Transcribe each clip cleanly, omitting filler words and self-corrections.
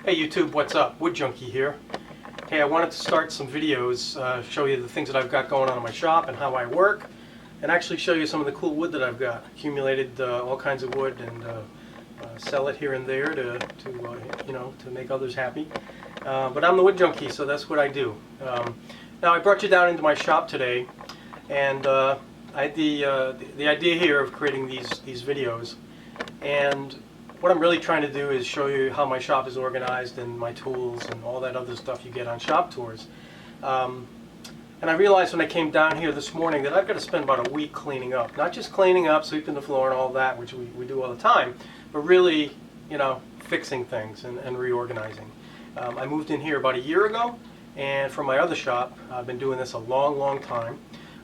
Hey YouTube, what's up? WoodJunkie here. Hey, I wanted to start some videos, show you the things that I've got going on in my shop and how I work, and actually show you some of the cool wood that I've got. Accumulated all kinds of wood and sell it here and there to make others happy. But I'm the WoodJunkie, so that's what I do. Now I brought you down into my shop today, and I had the idea here of creating these videos, and what I'm really trying to do is show you how my shop is organized and my tools and all that other stuff you get on shop tours. And I realized when I came down here this morning that I've got to spend about a week cleaning up. Not just cleaning up, sweeping the floor and all that, which we do all the time, but really, fixing things and reorganizing. I moved in here about a year ago, and from my other shop, I've been doing this a long time.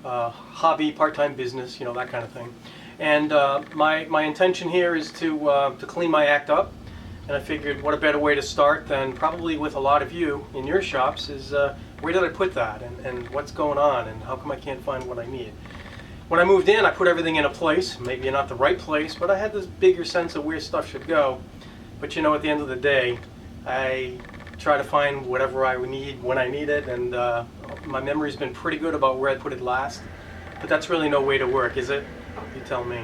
Hobby, part-time business, that kind of thing. And my intention here is to clean my act up, and I figured what a better way to start than probably with a lot of you in your shops is where did I put that, and what's going on, and how come I can't find what I need. When I moved in, I put everything in a place, maybe not the right place, but I had this bigger sense of where stuff should go. But at the end of the day, I try to find whatever I need when I need it, and my memory's been pretty good about where I put it last, but that's really no way to work, is it? You tell me.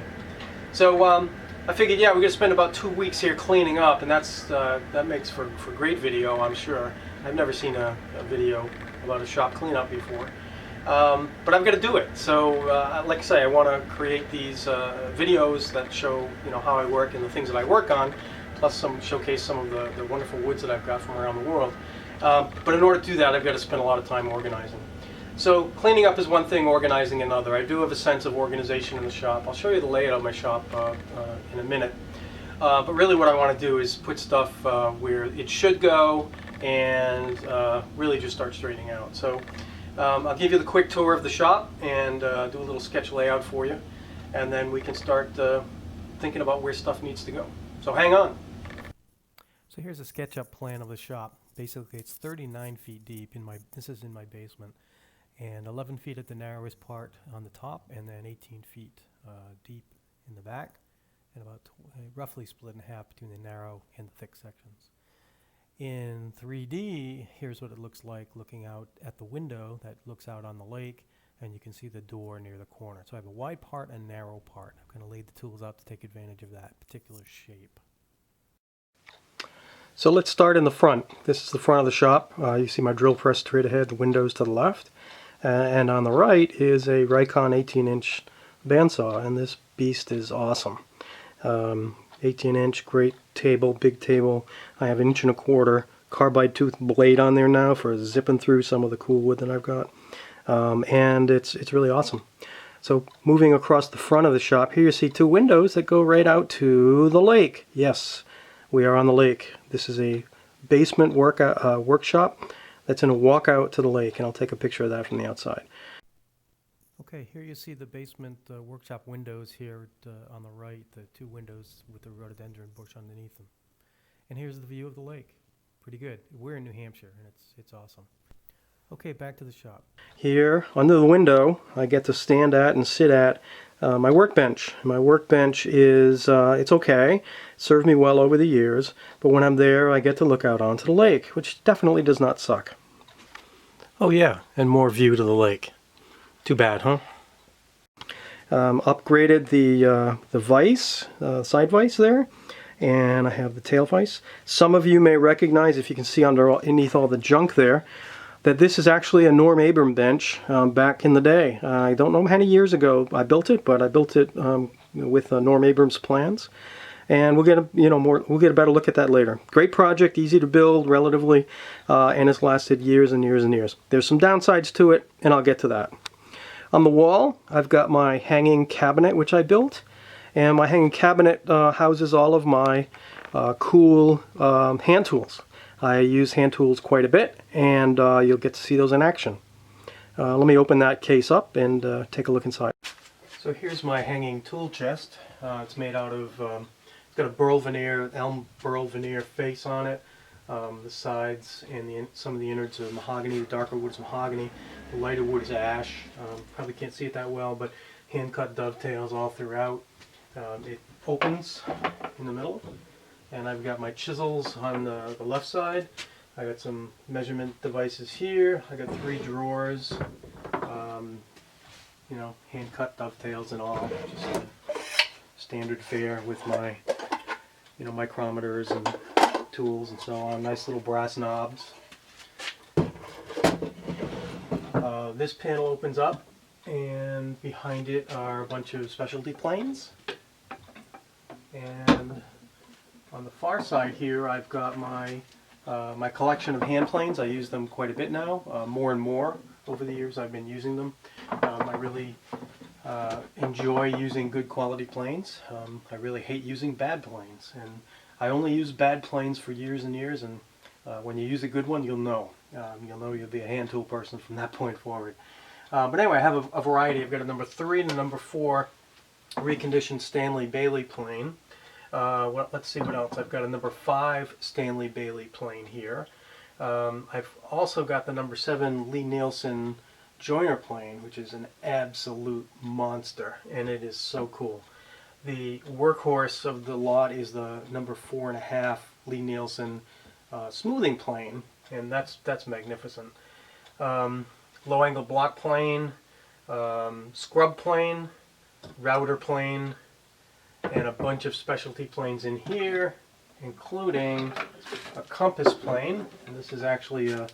So I figured, we're going to spend about 2 weeks here cleaning up, and that makes for great video, I'm sure. I've never seen a video about a shop cleanup before, but I've got to do it. So like I say, I want to create these videos that show how I work and the things that I work on, plus showcase some of the wonderful woods that I've got from around the world. But in order to do that, I've got to spend a lot of time organizing. So cleaning up is one thing, organizing another. I do have a sense of organization in the shop. I'll show you the layout of my shop in a minute. But really what I want to do is put stuff where it should go and really just start straightening out. So I'll give you the quick tour of the shop and do a little sketch layout for you. And then we can start thinking about where stuff needs to go. So hang on. So here's a SketchUp plan of the shop. Basically it's 39 feet deep. This is in my basement. And 11 feet at the narrowest part on the top, and then 18 feet deep in the back, and about roughly split in half between the narrow and the thick sections. In 3D, here's what it looks like looking out at the window that looks out on the lake, and you can see the door near the corner. So I have a wide part and a narrow part. I'm going to lay the tools out to take advantage of that particular shape. So let's start in the front. This is the front of the shop. You see my drill press straight ahead, the windows to the left. And on the right is a Rikon 18-inch bandsaw, and this beast is awesome. 18-inch, great table, big table. I have 1.25 inch carbide tooth blade on there now for zipping through some of the cool wood that I've got. And it's really awesome. So moving across the front of the shop, here you see 2 windows that go right out to the lake. Yes, we are on the lake. This is a basement workshop. That's in a walkout to the lake, and I'll take a picture of that from the outside. Okay, here you see the basement workshop windows here on the right, the 2 windows with the rhododendron bush underneath them. And here's the view of the lake. Pretty good. We're in New Hampshire, and it's awesome. Okay, back to the shop. Here, under the window, I get to stand at and sit at my workbench. My workbench is, it's okay. It served me well over the years, but when I'm there, I get to look out onto the lake, which definitely does not suck. Oh yeah, and more view to the lake. Too bad, huh? Upgraded the vise, side vise there, and I have the tail vise. Some of you may recognize, if you can see underneath all the junk there, that this is actually a Norm Abram bench back in the day. I don't know how many years ago I built it, but I built it with Norm Abram's plans, and we'll get a better look at that later. Great project, easy to build relatively, and it's lasted years and years and years. There's some downsides to it, and I'll get to that. On the wall, I've got my hanging cabinet, which I built, and my hanging cabinet houses all of my cool hand tools. I use hand tools quite a bit, and you'll get to see those in action. Let me open that case up and take a look inside. So here's my hanging tool chest. It's made out of, it's got a burl veneer, elm burl veneer face on it. The sides and some of the innards are mahogany. The darker wood is mahogany. The lighter wood is ash. Probably can't see it that well, but hand cut dovetails all throughout. It opens in the middle and I've got my chisels on the left side. I got some measurement devices here. I got 3 drawers, you know, hand cut dovetails and all, just standard fare with my, you know, micrometers and tools and so on. Nice little brass knobs. This panel opens up, and behind it are a bunch of specialty planes. And on the far side here, I've got my my collection of hand planes. I use them quite a bit now, more and more over the years I've been using them. I really enjoy using good quality planes. I really hate using bad planes, and I only use bad planes for years and years, and when you use a good one, you'll know. You'll be a hand tool person from that point forward. But anyway, I have a variety. I've got a number 3 and a number 4 reconditioned Stanley Bailey plane. Well, let's see what else. I've got a number 5 Stanley Bailey plane here. I've also got the number 7 Lee Nielsen joiner plane, which is an absolute monster, and it is so cool. The workhorse of the lot is the number 4.5 Lee Nielsen smoothing plane, and that's magnificent. Low angle block plane, scrub plane, router plane, and a bunch of specialty planes in here, including a compass plane. And this is actually a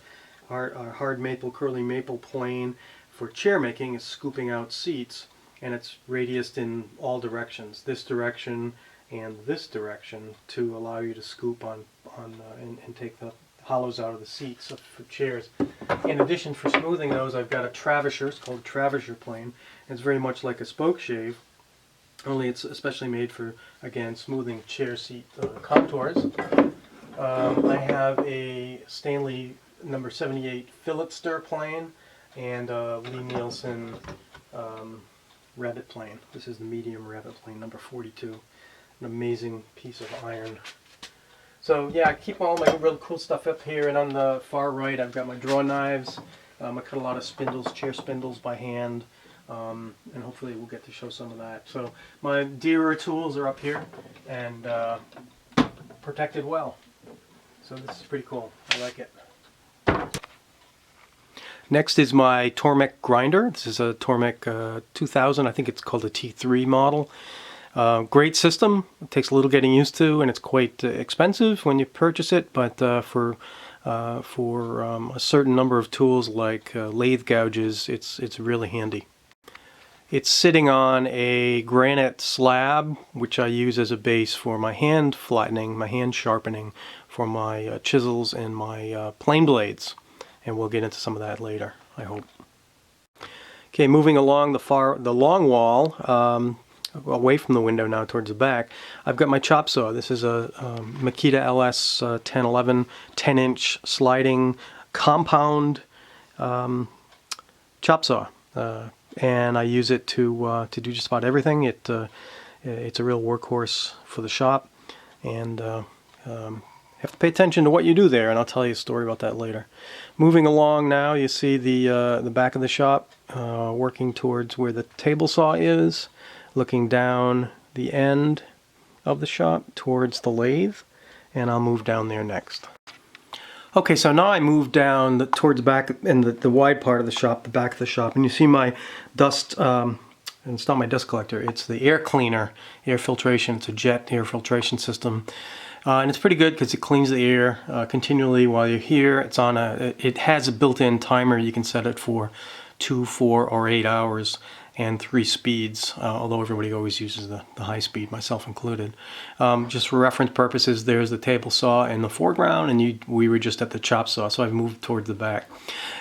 hard maple, curly maple plane for chair making. It's scooping out seats, and it's radiused in all directions, this direction and this direction, to allow you to scoop on and take the hollows out of the seats for chairs. In addition, for smoothing those, I've got a Travisher. It's called a Travisher plane. It's very much like a spoke shave, only it's especially made for, again, smoothing chair seat contours. I have a Stanley number 78 fillet stir plane and a Lee Nielsen rabbit plane. This is the medium rabbit plane, number 42. An amazing piece of iron. So yeah, I keep all my real cool stuff up here, and on the far right I've got my draw knives. I cut a lot of spindles, chair spindles by hand, and hopefully we'll get to show some of that. So my dearer tools are up here and protected well. So this is pretty cool. I like it. Next is my Tormek grinder. This is a Tormek 2000. I think it's called a T3 model. Great system. It takes a little getting used to, and it's quite expensive when you purchase it, but for a certain number of tools like lathe gouges, it's really handy. It's sitting on a granite slab, which I use as a base for my hand flattening, my hand sharpening, for my chisels and my plane blades, and we'll get into some of that later, I hope. Okay, moving along the long wall, away from the window now towards the back, I've got my chop saw. This is a Makita LS 1011 10-inch sliding compound chop saw, and I use it to do just about everything. It's a real workhorse for the shop, and have to pay attention to what you do there, and I'll tell you a story about that later. Moving along now, you see the back of the shop, working towards where the table saw is, looking down the end of the shop towards the lathe, and I'll move down there next. Okay, so now I move down towards the back and the wide part of the shop, the back of the shop, and you see my dust, and it's not my dust collector, it's the air cleaner, air filtration. It's a jet air filtration system. And it's pretty good because it cleans the air continually while you're here. It has a built-in timer. You can set it for 2, 4, or 8 hours and 3 speeds, although everybody always uses the high speed, myself included. Just for reference purposes, there's the table saw in the foreground, and we were just at the chop saw, so I've moved towards the back.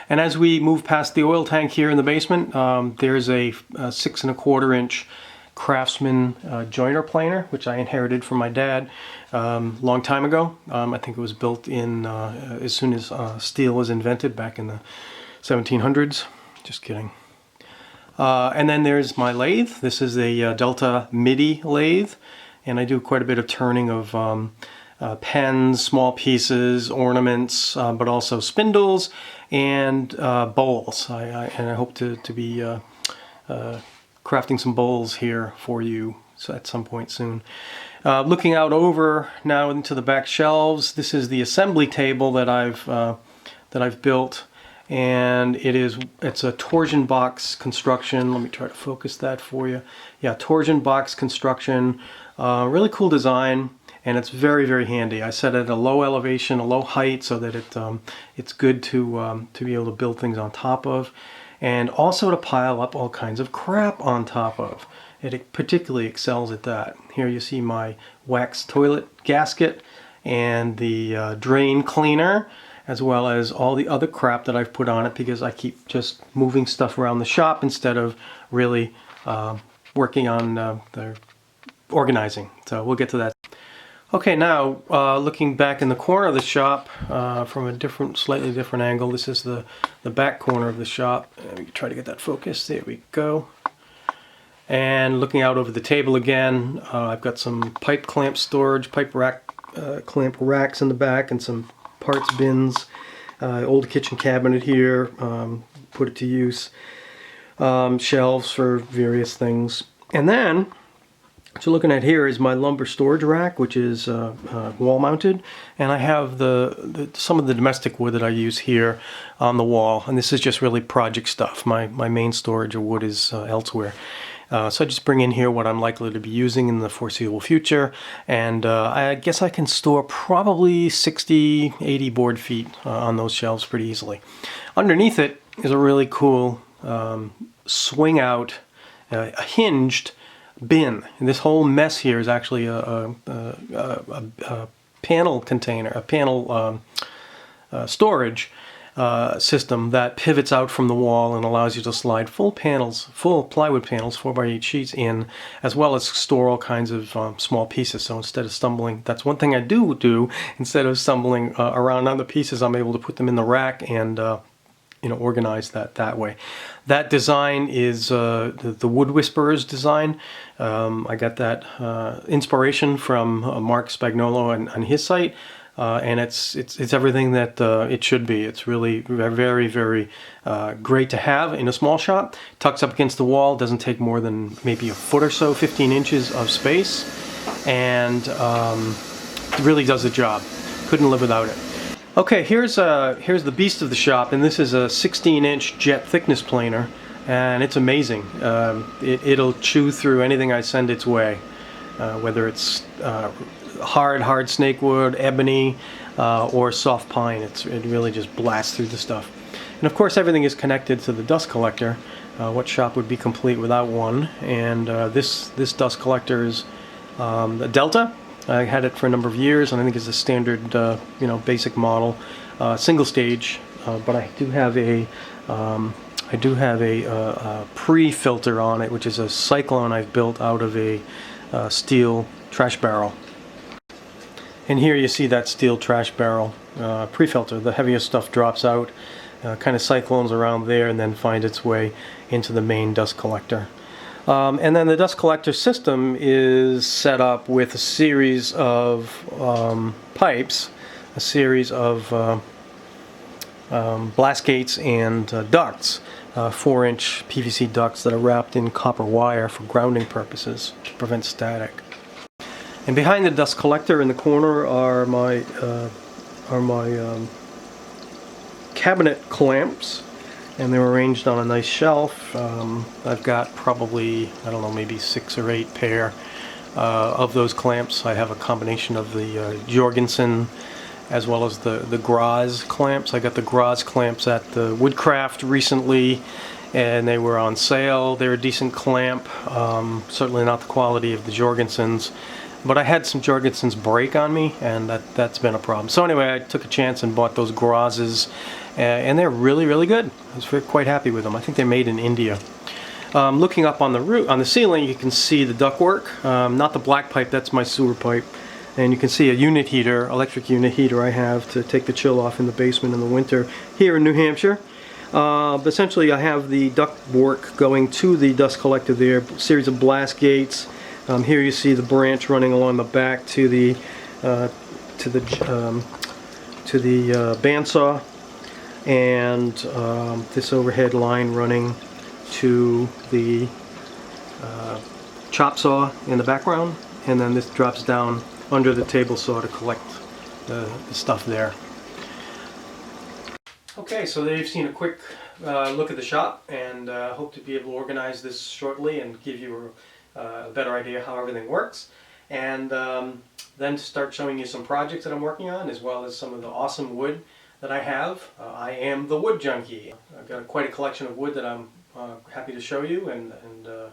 And as we move past the oil tank here in the basement, there's a 6 1/4 inch Craftsman joiner planer, which I inherited from my dad long time ago. I think it was built in as soon as steel was invented back in the 1700s. Just kidding. And then there's my lathe. This is a Delta MIDI lathe, and I do quite a bit of turning of pens, small pieces, ornaments, but also spindles and bowls. And I hope to be crafting some bowls here for you at some point soon. Looking out over now into the back shelves, this is the assembly table that I've built, and it's a torsion box construction. Let me try to focus that for you. Yeah, torsion box construction, really cool design, and it's very, very handy. I set it at a low elevation, a low height, so that it's good to be able to build things on top of, and also to pile up all kinds of crap on top of. It particularly excels at that. Here you see my wax toilet gasket and the drain cleaner, as well as all the other crap that I've put on it, because I keep just moving stuff around the shop instead of really working on the organizing. So we'll get to that. Okay, now looking back in the corner of the shop from a slightly different angle. This is the back corner of the shop. Let me try to get that focused. There we go. And looking out over the table again, I've got some pipe clamp storage, pipe rack, clamp racks in the back, and some parts bins. Old kitchen cabinet here, put it to use. Shelves for various things. And then, what you're looking at here is my lumber storage rack, which is wall mounted. And I have some of the domestic wood that I use here on the wall. And this is just really project stuff. My main storage of wood is elsewhere. So I just bring in here what I'm likely to be using in the foreseeable future, and I guess I can store probably 60, 80 board feet on those shelves pretty easily. Underneath it is a really cool swing out, hinged bin. And this whole mess here is actually a panel container, a panel storage system that pivots out from the wall and allows you to slide full plywood panels, 4x8 sheets in, as well as store all kinds of small pieces. So instead of stumbling, that's one thing I do, instead of stumbling around on the pieces, I'm able to put them in the rack and organize that way. That design is the Wood Whisperers design. I got that inspiration from Mark Spagnolo on his site. And it's everything that it should be. It's really very, very great to have in a small shop. Tucks up against the wall, doesn't take more than maybe a foot or so, 15 inches of space, and it really does the job. Couldn't live without it. Okay, here's the beast of the shop, and this is a 16-inch jet thickness planer, and it's amazing. It'll chew through anything I send its way, whether it's hard snakewood, ebony, or soft pine. It really just blasts through the stuff. And of course everything is connected to the dust collector. What shop would be complete without one? And this dust collector is a Delta. I had it for a number of years, and I think it's a standard basic model, single stage, but I do have a pre-filter on it, which is a Cyclone I've built out of a steel trash barrel. And here you see that steel trash barrel pre-filter. The heaviest stuff drops out, kind of cyclones around there, and then finds its way into the main dust collector. And then the dust collector system is set up with a series of pipes, a series of blast gates and ducts, 4-inch PVC ducts that are wrapped in copper wire for grounding purposes to prevent static. And behind the dust collector in the corner are my cabinet clamps, and they're arranged on a nice shelf. I've got probably, I don't know, maybe 6 or 8 pair of those clamps. I have a combination of the Jorgensen as well as the Graz clamps. I got the Graz clamps at the Woodcraft recently, and they were on sale. They're a decent clamp, certainly not the quality of the Jorgensens. But I had some Jorgensens break on me, and that's been a problem. So anyway, I took a chance and bought those Grazes, and they're really, really good. I was quite happy with them. I think they're made in India. Looking up on the roof, on the ceiling, you can see the ductwork. Not the black pipe, that's my sewer pipe. And you can see a unit heater, electric unit heater I have to take the chill off in the basement in the winter here in New Hampshire. But essentially, I have the ductwork going to the dust collector there, a series of blast gates. Here you see the branch running along the back to the bandsaw, and this overhead line running to the chop saw in the background, and then this drops down under the table saw to collect the stuff there. Okay, so there you've seen a quick look at the shop, and hope to be able to organize this shortly and give you a better idea how everything works, and then start showing you some projects that I'm working on, as well as some of the awesome wood that I have. I am the Wood Junkie. I've got quite a collection of wood that I'm happy to show you, and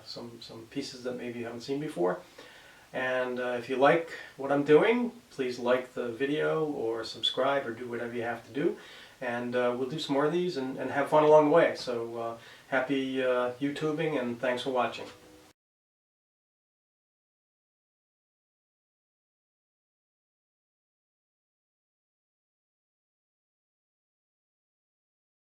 some pieces that maybe you haven't seen before. And if you like what I'm doing, please like the video or subscribe or do whatever you have to do. And we'll do some more of these and have fun along the way. So happy YouTubing, and thanks for watching.